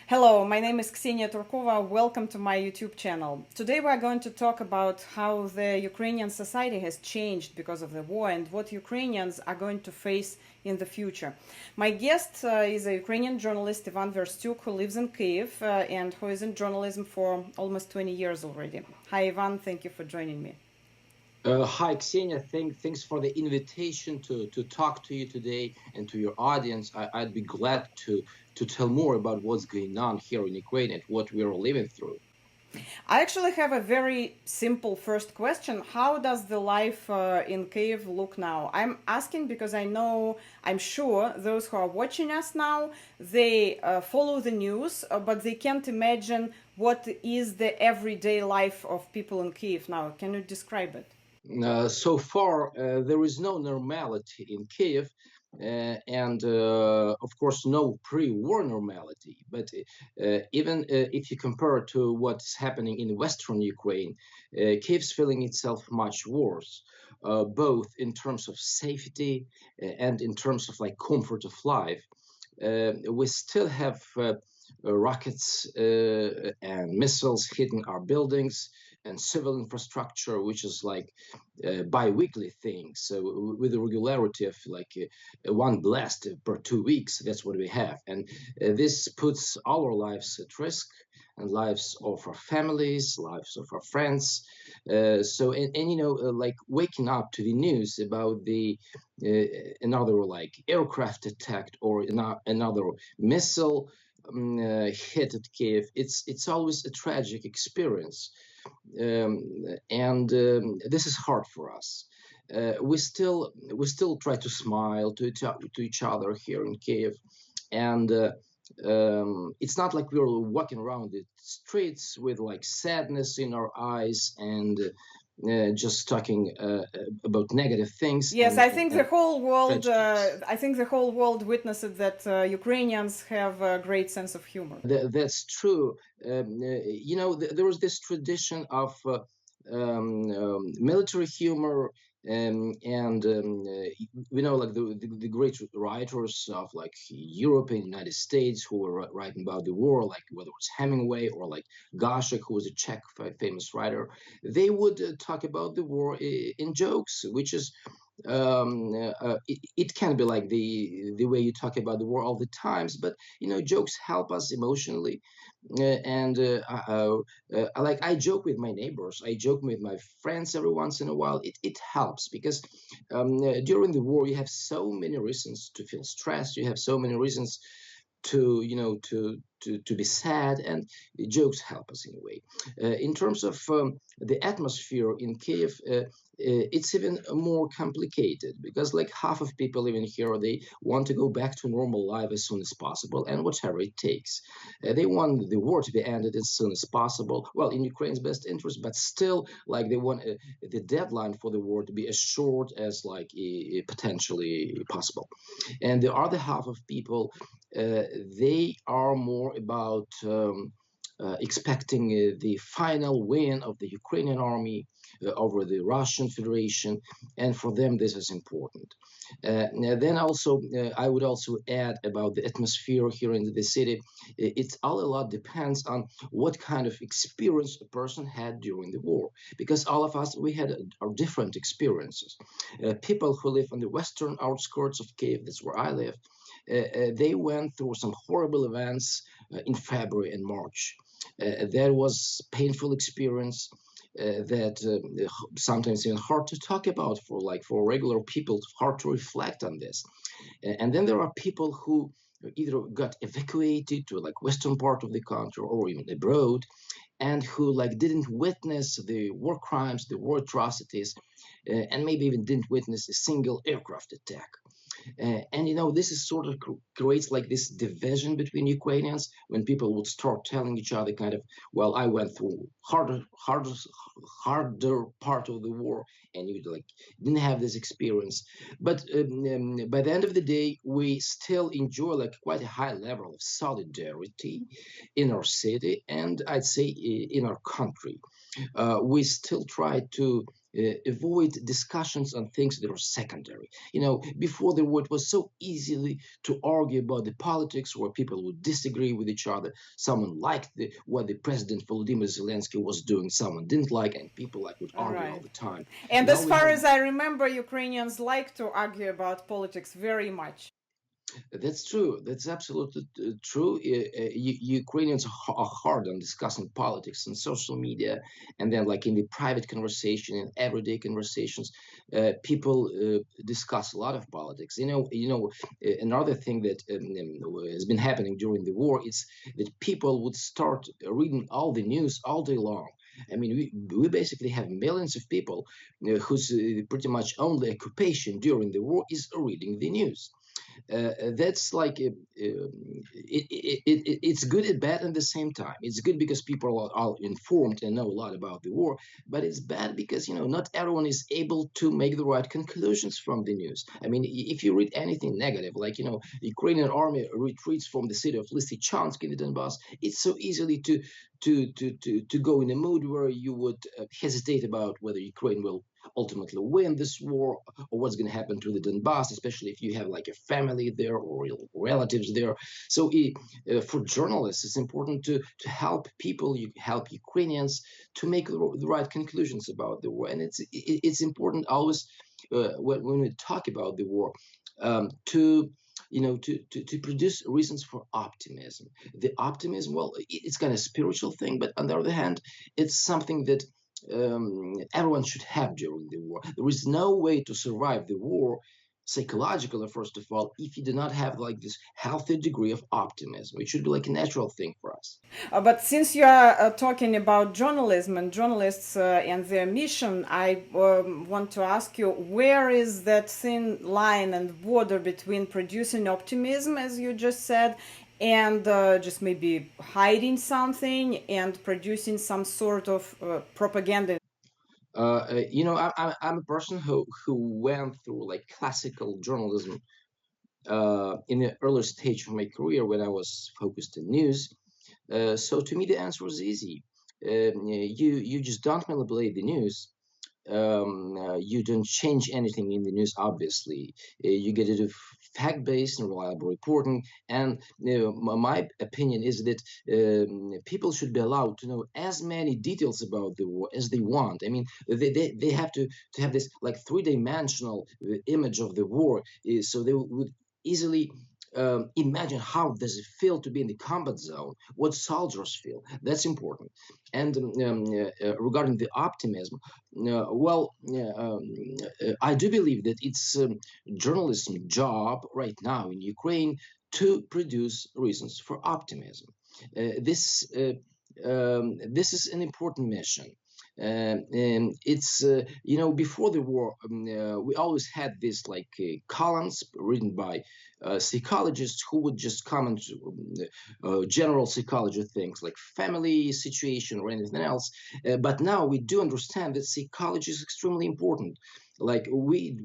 Hello, my name is Ksenia Turkova. Welcome to my YouTube channel. Today we are going to talk about how the Ukrainian society has changed because of the war and what Ukrainians are going to face in the future. My guest is a Ukrainian journalist, Ivan Verstyuk, who lives in Kyiv and who is in journalism for almost 20 years already. Hi, Ivan. Thank you for joining me. Hi, Ksenia. Thanks for the invitation to talk to you today and to your audience. I'd be glad to tell more about what's going on here in Ukraine and what we're living through. I actually have a very simple first question. How does the life in Kyiv look now? I'm asking because I'm sure those who are watching us now, they follow the news, but they can't imagine what is the everyday life of people in Kyiv now. Can you describe it? So far, there is no normality in Kiev, and of course, no pre-war normality. But even if you compare it to what's happening in Western Ukraine, Kiev's feeling itself much worse, both in terms of safety and in terms of like comfort of life. We still have rockets and missiles hitting our buildings and civil infrastructure, which is like bi-weekly thing. So with a regularity of like one blast per 2 weeks, that's what we have. And this puts our lives at risk and lives of our families, lives of our friends. Like waking up to the news about the another like aircraft attacked or another missile hit at Kiev, it's always a tragic experience, and this is hard for us. We still try to smile to each other here in Kiev, and it's not like we're walking around the streets with like sadness in our eyes and just talking about negative things. Yes, and, I and, think the and whole world. tragedies. I think the whole world witnessed that Ukrainians have a great sense of humor. That's true. There was this tradition of military humor, like the great writers of like Europe and United States who were writing about the war, like whether it was Hemingway or like Goshek, who was a Czech famous writer. They would talk about the war in jokes, which is it can be like the way you talk about the war all the times, but jokes help us emotionally. Like I joke with my neighbors, I joke with my friends every once in a while. It helps because during the war you have so many reasons to feel stressed, you have so many reasons to be sad, and jokes help us in a way. In terms of the atmosphere in Kiev, it's even more complicated because like half of people living here, they want to go back to normal life as soon as possible and whatever it takes. They want the war to be ended as soon as possible, well, in Ukraine's best interest, but still like they want the deadline for the war to be as short as like potentially possible. And the other half of people, they are more about expecting the final win of the Ukrainian army over the Russian Federation, and for them this is important. Then also, I would also add about the atmosphere here in the city. It's all a lot depends on what kind of experience a person had during the war, because all of us we had our different experiences. People who live on the western outskirts of Kiev, that's where I live, they went through some horrible events in February and March. There was painful experience that sometimes even hard to talk about for regular people, hard to reflect on this. And then there are people who either got evacuated to like western part of the country or even abroad, and who like didn't witness the war crimes, the war atrocities, and maybe even didn't witness a single aircraft attack. And this is sort of creates like this division between Ukrainians when people would start telling each other kind of, well, I went through harder part of the war, and you like didn't have this experience. But by the end of the day, we still enjoy like quite a high level of solidarity in our city, and I'd say in our country. We still try to avoid discussions on things that are secondary. Before the war, it was so easily to argue about the politics where people would disagree with each other. Someone liked what the President Volodymyr Zelensky was doing, someone didn't like, and people would All argue all right. the time. And Now as we far have as I remember, Ukrainians like to argue about politics very much. That's true. That's absolutely true. Ukrainians are hard on discussing politics and social media, and then like in the private conversation and everyday conversations, people discuss a lot of politics. Another thing that has been happening during the war is that people would start reading all the news all day long. I mean, we basically have millions of people whose pretty much only occupation during the war is reading the news. That's like it's good and bad at the same time. It's good because people are informed and know a lot about the war, but it's bad because not everyone is able to make the right conclusions from the news. I mean, if you read anything negative, like Ukrainian army retreats from the city of Lysychansk in the Donbass, it's so easily to go in a mood where you would hesitate about whether Ukraine will ultimately win this war or what's going to happen to the Donbass, especially if you have like a family there or relatives there. So for journalists, it's important to help people, you help Ukrainians to make the right conclusions about the war. And it's important always when we talk about the war to to produce reasons for optimism. The optimism, well, it's kind of spiritual thing, but on the other hand, it's something that everyone should have during the war. There is no way to survive the war psychologically, first of all, if you do not have like this healthy degree of optimism. It should be like a natural thing for us. But since you are talking about journalism and journalists and their mission, I want to ask you, where is that thin line and border between producing optimism, as you just said, and just maybe hiding something and producing some sort of propaganda? I'm a person who went through like classical journalism in the early stage of my career when I was focused in news. So to me, the answer was easy. You just don't manipulate the news. You don't change anything in the news, obviously. You get it of fact-based and reliable reporting. And my opinion is that people should be allowed to know as many details about the war as they want. I mean, they have to have this like three-dimensional image of the war, so they would easily imagine how does it feel to be in the combat zone, what soldiers feel. That's important. And regarding the optimism, I do believe that it's journalism job right now in Ukraine to produce reasons for optimism. This is an important mission. And it's before the war, we always had this like columns written by psychologists who would just comment general psychology things like family situation or anything else. But now we do understand that psychology is extremely important. Like we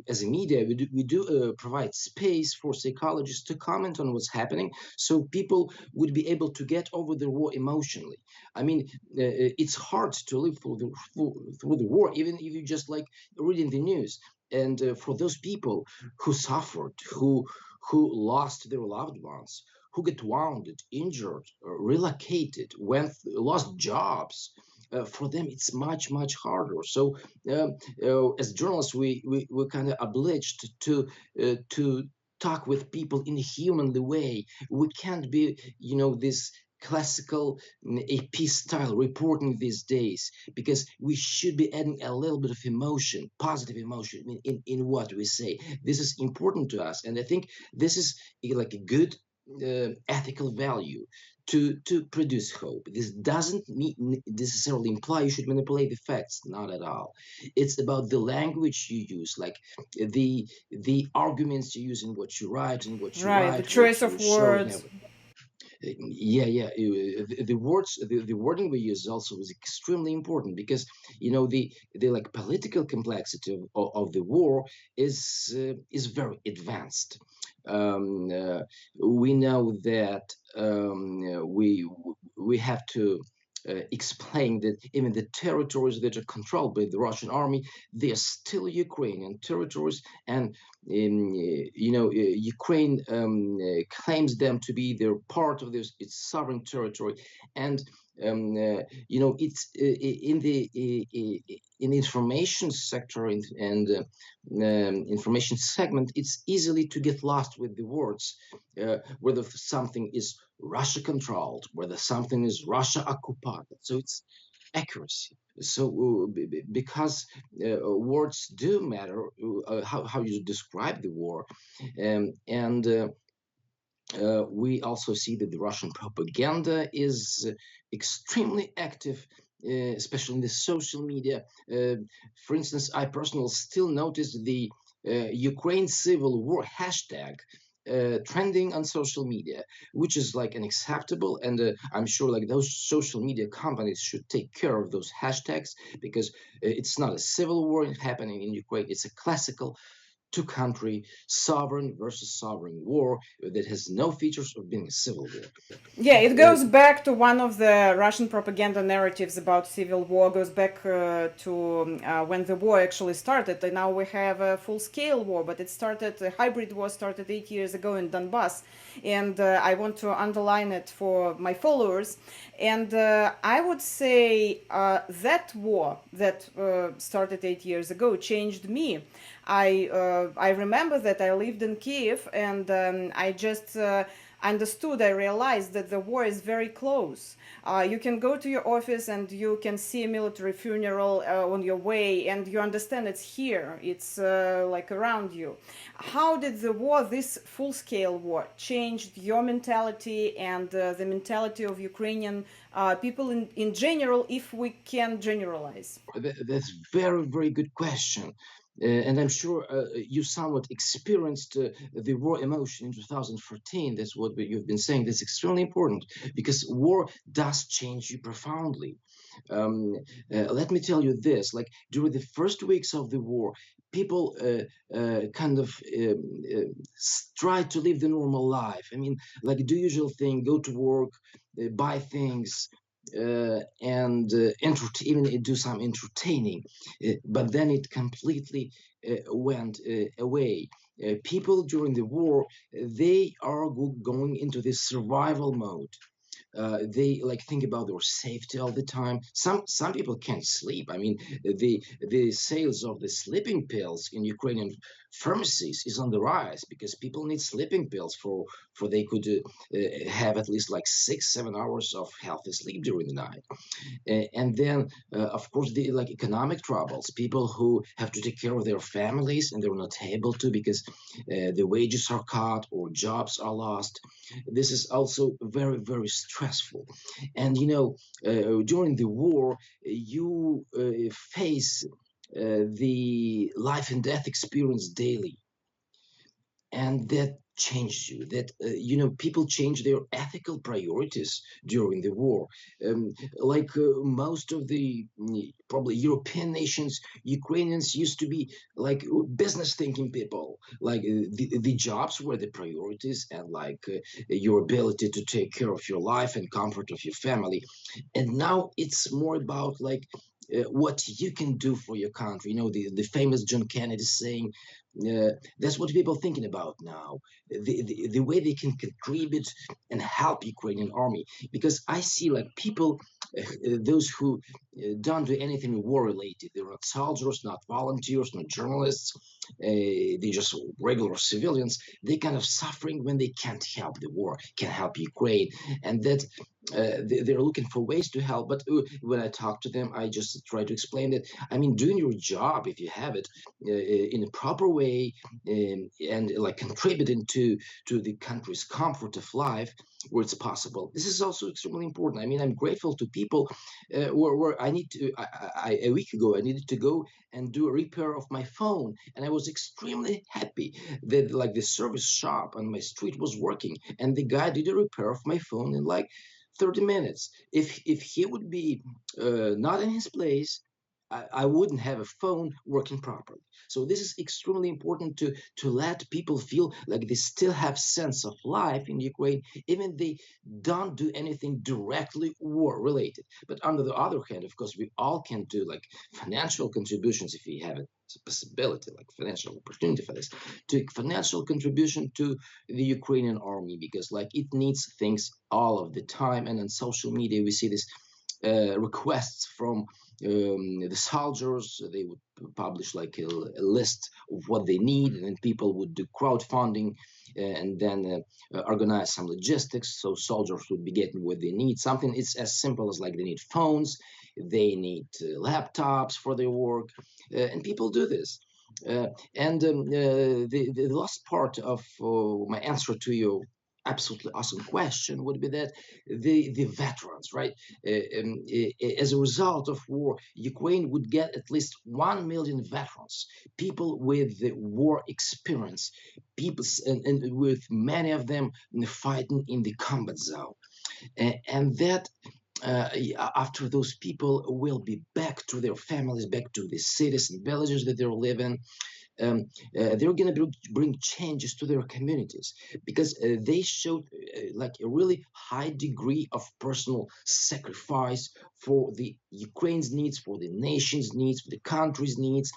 as a media, we do provide space for psychologists to comment on what's happening, so people would be able to get over the war emotionally. I mean, it's hard to live through the war, even if you just like reading the news. And for those people who suffered, who lost their loved ones, who get wounded, injured, relocated, lost jobs. For them, it's much harder. So, as journalists, we're kind of obliged to talk with people in a humanly way. We can't be, this classical AP style reporting these days, because we should be adding a little bit of emotion, positive emotion in what we say. This is important to us, and I think this is like a good ethical value to produce hope. This doesn't necessarily imply you should manipulate the facts, not at all. It's about the language you use, like the arguments you use in what you write and what you Right, the write, what choice you of show, and words. everything. Yeah. The words, the wording we use also is extremely important, because the like political complexity of the war is very advanced. We know that we have to explain that even the territories that are controlled by the Russian army, they are still Ukrainian territories, and Ukraine claims them to be their part of this its sovereign territory, and it's in the information sector and information segment, it's easily to get lost with the words, whether something is Russia controlled, whether something is Russia occupied. So it's accuracy. So because words do matter, how you describe the war, and we also see that the Russian propaganda is extremely active, especially in the social media. For instance, I personally still notice the Ukraine Civil War hashtag trending on social media, which is like unacceptable. And I'm sure like those social media companies should take care of those hashtags, because it's not a civil war happening in Ukraine. It's a classical two country sovereign versus sovereign war that has no features of being a civil war. Yeah, it goes back to one of the Russian propaganda narratives about civil war, goes back to when the war actually started. And now we have a full-scale war, but a hybrid war started 8 years ago in Donbass. And I want to underline it for my followers. And I would say that war that started 8 years ago changed me. I remember that I lived in Kyiv, and I just I realized that the war is very close. You can go to your office and you can see a military funeral on your way, and you understand it's here, it's like around you. How did the war, this full scale war, changed your mentality and the mentality of Ukrainian people in general, if we can generalize? That's very, very good question. And I'm sure you somewhat experienced the war emotion in 2014. That's what you've been saying. That's extremely important, because war does change you profoundly. Um, Let me tell you this: like during the first weeks of the war, people kind of try to live the normal life. I mean, like do usual thing, go to work, buy things, and even do some entertaining. But then it completely went away. People during the war, they are going into this survival mode. They like think about their safety all the time. Some people can't sleep. I mean, the sales of the sleeping pills in Ukrainian pharmacies is on the rise, because people need sleeping pills for they could have at least like 6-7 hours of healthy sleep during the night. And then of course the like economic troubles, people who have to take care of their families and they're not able to, because the wages are cut or jobs are lost. This is also very, very stressful. And during the war you face the life and death experience daily, and that changed you. That people change their ethical priorities during the war. Like most of the probably European nations, Ukrainians used to be like business thinking people. Like the jobs were the priorities, and like your ability to take care of your life and comfort of your family. And now it's more about like what you can do for your country. The famous John Kennedy saying, that's what people thinking about now. The way they can contribute and help Ukrainian army, because I see like people, those who don't do anything war related. They're not soldiers, not volunteers, not journalists. They're just regular civilians. They kind of suffering when they can't help the war, can't help Ukraine, and that they're looking for ways to help. But when I talk to them, I just try to explain that, I mean, doing your job, if you have it in a proper way, and like contributing to the country's comfort of life where it's possible. This is also extremely important. I mean, I'm grateful to people where I need to. A week ago, I needed to go and do a repair of my phone, and I was extremely happy that like the service shop on my street was working, and the guy did a repair of my phone in like 30 minutes. If he would be not in his place, I wouldn't have a phone working properly. So this is extremely important to let people feel like they still have sense of life in Ukraine, even they don't do anything directly war related. But on the other hand, of course, we all can do like financial contributions if we have a possibility, like financial opportunity for this, to financial contribution to the Ukrainian army, because like it needs things all of the time. And on social media, we see this requests from the soldiers. They would publish like a list of what they need, and then people would do crowdfunding and then organize some logistics so soldiers would be getting what they need. Something it's as simple as like they need phones, they need laptops for their work, and people do this. The last part of my answer to your absolutely awesome question would be that the veterans, right? As a result of war, Ukraine would get at least 1 million veterans, people with the war experience, people, and with many of them fighting in the combat zone. And that after those people will be back to their families, back to the cities and villages that they're living, they're going to bring changes to their communities because they showed like a really high degree of personal sacrifice for the Ukraine's needs, for the nation's needs, for the country's needs,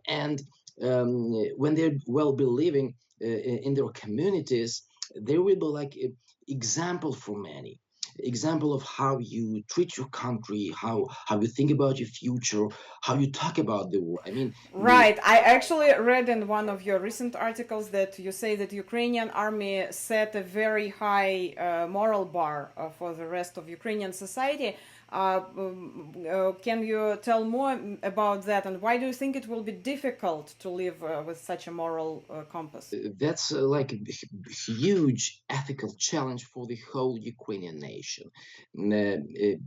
and when they will be living in their communities, there will be like an example for many, example of how you treat your country, how you think about your future, how you talk about the war. I mean, Right. I actually read in one of your recent articles that you say that Ukrainian army set a very high moral bar for the rest of Ukrainian society. Can you tell more about that, and why do you think it will be difficult to live with such a moral compass? that's like a huge ethical challenge for the whole Ukrainian nation,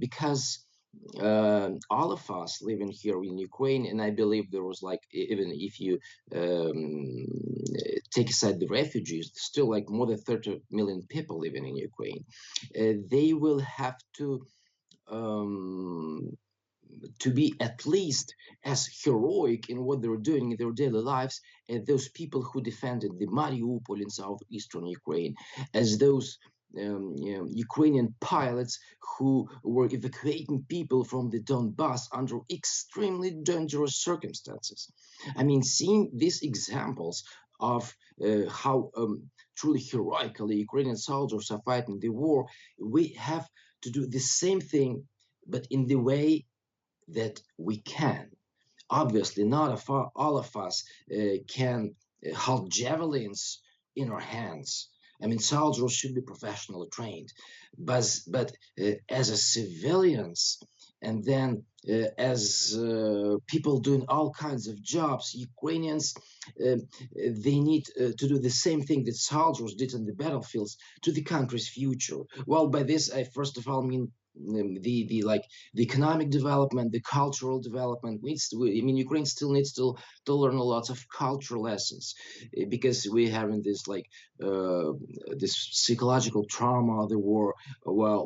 because all of us living here in Ukraine, and I believe there was like even if you um, take aside the refugees, still like more than 30 million people living in Ukraine. They will have um, to be at least as heroic in what they're doing in their daily lives as those people who defended the Mariupol in southeastern Ukraine, as those Ukrainian pilots who were evacuating people from the Donbass under extremely dangerous circumstances. I mean, seeing these examples of how truly heroically Ukrainian soldiers are fighting the war, we have to do the same thing, but in the way that we can. Obviously, not all of us can hold javelins in our hands. I mean, soldiers should be professionally trained, but as a civilians, and then as people doing all kinds of jobs, Ukrainians, they need to do the same thing that soldiers did on the battlefields to the country's future. Well, by this, I first of all mean the like the economic development, the cultural development needs to. I mean, Ukraine still needs to learn a lot of cultural lessons because we're having this like this psychological trauma of the war. Well,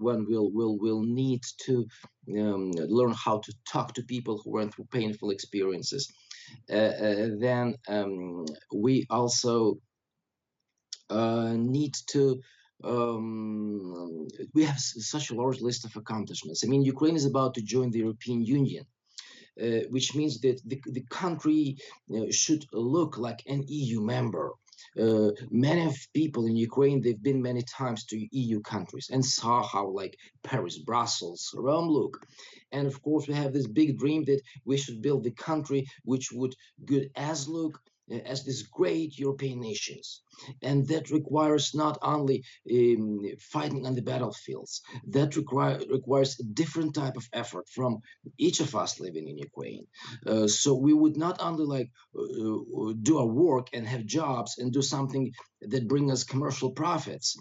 when we'll need to learn how to talk to people who went through painful experiences. Then we also need to we have such a large list of accomplishments. I mean, Ukraine is about to join the European Union, which means that the country should look like an EU member. Many of people in Ukraine, they've been many times to EU countries and saw how like Paris, Brussels, Rome look. And of course, we have this big dream that we should build the country which would good as look as these great European nations. And that requires not only fighting on the battlefields, that requires a different type of effort from each of us living in Ukraine. So we would not only like do our work and have jobs and do something that bring us commercial profits.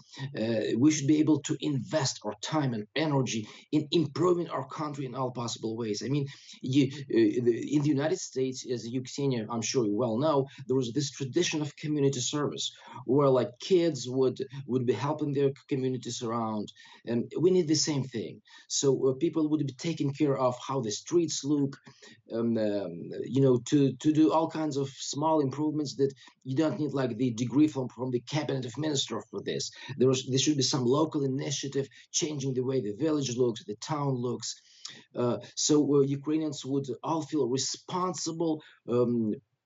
We should be able to invest our time and energy in improving our country in all possible ways. I mean, in the United States, as you, Ksenia, I'm sure you well know, there was this tradition of community service where like kids would be helping their communities around, and we need the same thing. So people would be taking care of how the streets look, to do all kinds of small improvements that you don't need like the degree from the cabinet of minister for this. There should be some local initiative changing the way the village looks, the town looks. So Ukrainians would all feel responsible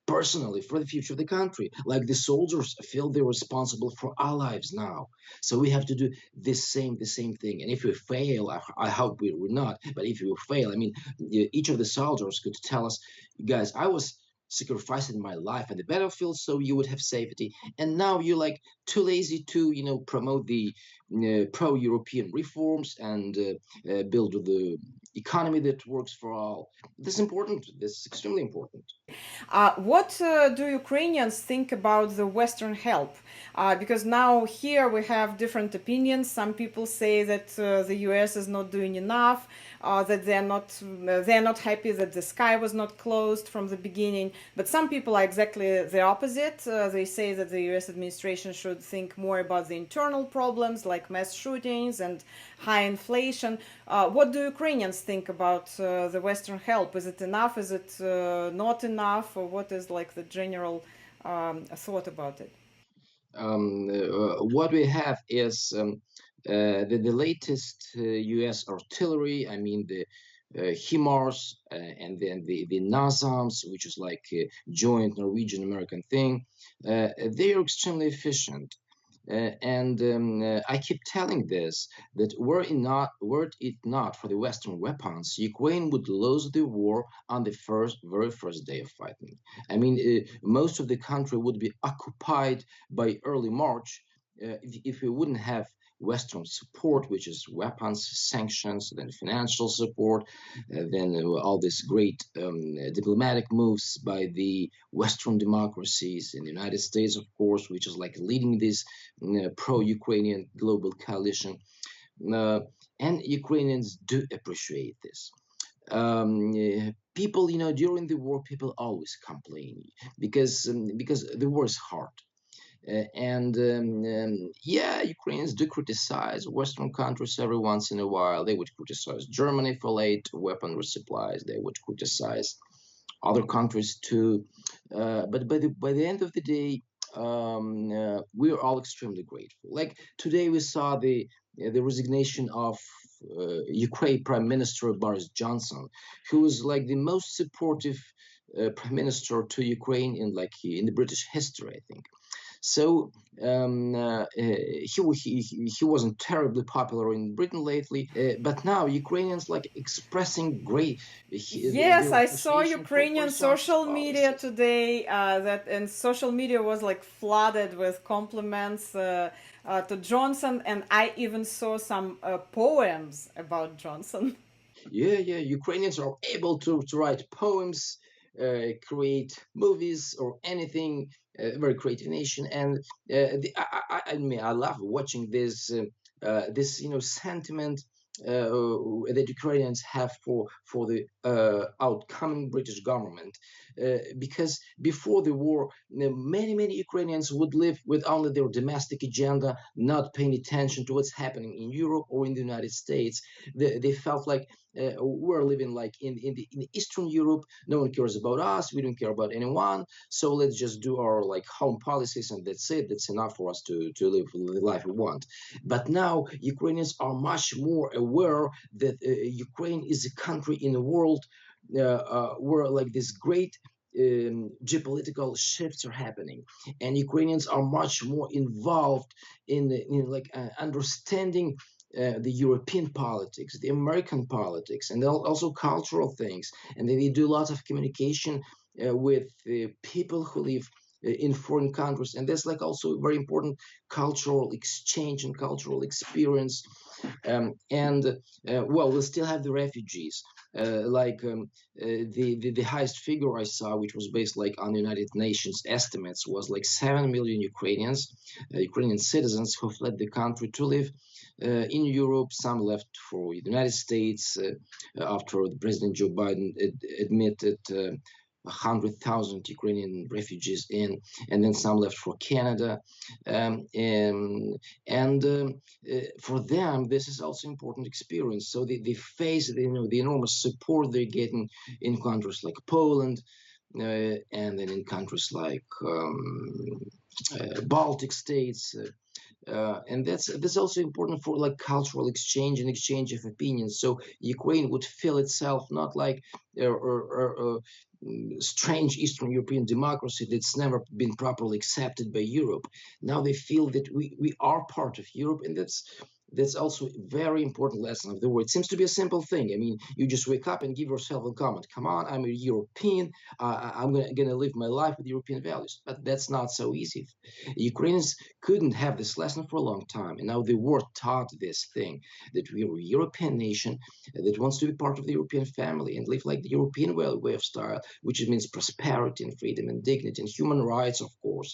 personally for the future of the country, like the soldiers feel they're responsible for our lives now. So we have to do the same thing. And if we fail, I hope we will not. But if we fail, I mean, each of the soldiers could tell us, guys, I was sacrificing my life on the battlefield so you would have safety, and now you're like too lazy to promote the pro-European reforms and build the economy that works for all. This is important. This is extremely important. What do Ukrainians think about the Western help? Because now here we have different opinions. Some people say that the US is not doing enough, that they're not happy that the sky was not closed from the beginning. But some people are exactly the opposite. They say that the US administration should think more about the internal problems like mass shootings and high inflation. What do Ukrainians think about the Western help? Is it enough? Is it not enough? Or what is like the general thought about it? What we have is the latest U.S. artillery. I mean the HIMARS and then the NASAMS, which is like a joint Norwegian-American thing. They are extremely efficient. And I keep telling this that were it not for the Western weapons, Ukraine would lose the war on the very first day of fighting. I mean, most of the country would be occupied by early March if we wouldn't have Western support, which is weapons, sanctions, then financial support, then all these great diplomatic moves by the Western democracies in the United States, of course, which is like leading this pro-Ukrainian global coalition. And Ukrainians do appreciate this. People, during the war, people always complain because the war is hard. Yeah, Ukrainians do criticize Western countries every once in a while. They would criticize Germany for late weaponry supplies. They would criticize other countries too. But by the end of the day, we are all extremely grateful. Like today, we saw the resignation of Ukraine Prime Minister Boris Johnson, who was like the most supportive prime minister to Ukraine in the British history, I think. So he wasn't terribly popular in Britain lately, but now Ukrainians like expressing great. Yes, I saw Ukrainian Ukrainian social media today. And social media was like flooded with compliments to Johnson, and I even saw some poems about Johnson. Yeah, Ukrainians are able to write poems, create movies or anything. Very creative nation, and I mean, I love watching this sentiment that Ukrainians have for the outcoming British government, because before the war, many Ukrainians would live with only their domestic agenda, not paying attention to what's happening in Europe or in the United States. They felt like we're living like in Eastern Europe. No one cares about us. We don't care about anyone. So let's just do our like home policies, and that's it. That's enough for us to live the life we want. But now Ukrainians are much more aware that Ukraine is a country in the world where like this great geopolitical shifts are happening, and Ukrainians are much more involved in like understanding the European politics, the American politics, and also cultural things. And they do lots of communication with people who live in foreign countries, and that's like also a very important cultural exchange and cultural experience. Well, we still have the refugees. The highest figure I saw, which was based like on United Nations estimates, was like 7 million Ukrainian citizens who fled the country to live in Europe. Some left for the United States after President Joe Biden admitted 100,000 Ukrainian refugees in, and then some left for Canada. For them, this is also important experience. So they face the enormous support they're getting in countries like Poland, and then in countries like Baltic states. And that's also important for like cultural exchange and exchange of opinions. So Ukraine would feel itself not like strange Eastern European democracy that's never been properly accepted by Europe. Now they feel that we are part of Europe, and that's also a very important lesson of the war. It seems to be a simple thing. I mean, you just wake up and give yourself a comment. Come on, I'm a European. I'm gonna live my life with European values. But that's not so easy. Ukrainians couldn't have this lesson for a long time, and now the war taught this thing, that we are a European nation that wants to be part of the European family and live like the European way of style, which means prosperity and freedom and dignity and human rights, of course.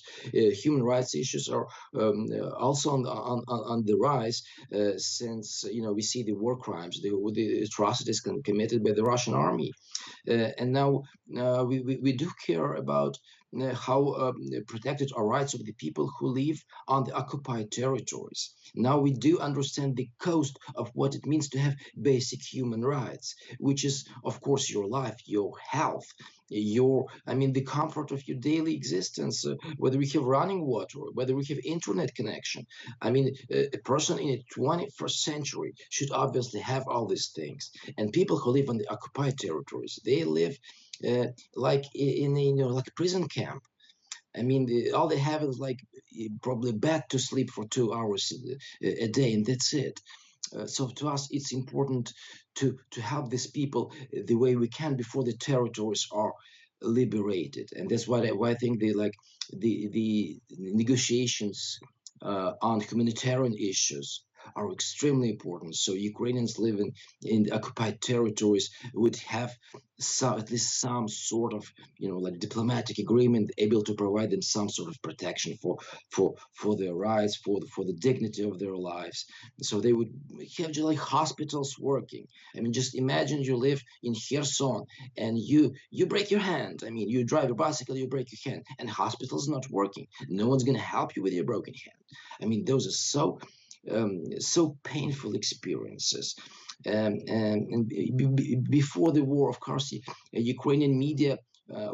Human rights issues are also on the rise, since we see the war crimes, the atrocities committed by the Russian army, and now we do care about how protected are rights of the people who live on the occupied territories. Now we do understand the cost of what it means to have basic human rights, which is, of course, your life, your health, the comfort of your daily existence, whether we have running water, whether we have internet connection. A person in the 21st century should obviously have all these things. And people who live on the occupied territories, they live like in like a prison camp. All they have is like probably a bed to sleep for 2 hours a day, and that's it. So to us, it's important to help these people the way we can before the territories are liberated, and that's why I think the negotiations on humanitarian issues are extremely important. So Ukrainians living in the occupied territories would have at least some sort of like diplomatic agreement able to provide them some sort of protection for their rights, for the dignity of their lives. So they would have just like hospitals working. Just imagine you live in Kherson and you break your hand. You drive a bicycle, you break your hand, and hospital's not working. No one's going to help you with your broken hand. Those are so painful experiences. Before the war, of course, Ukrainian media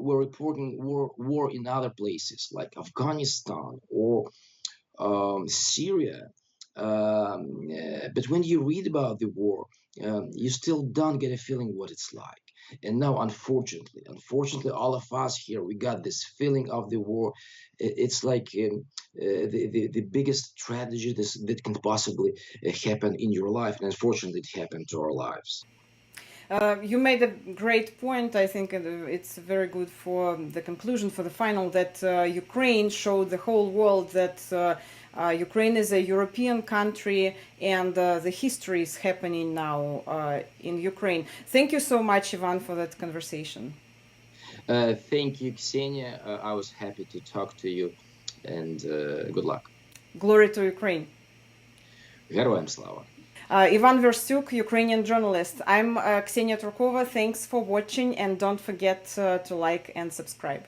were reporting war in other places like Afghanistan or Syria. But when you read about the war, you still don't get a feeling what it's like. And now, unfortunately, all of us here, we got this feeling of the war. It's like the biggest tragedy that can possibly happen in your life, and unfortunately, it happened to our lives. You made a great point. I think it's very good for the conclusion, for the final, that Ukraine showed the whole world that Ukraine is a European country, and the history is happening now in Ukraine. Thank you so much, Ivan, for that conversation. Thank you, Ksenia. I was happy to talk to you, and good luck. Glory to Ukraine. Героям слава. Ivan Verstyuk, Ukrainian journalist. I'm Ksenia Turkova. Thanks for watching, and don't forget to like and subscribe.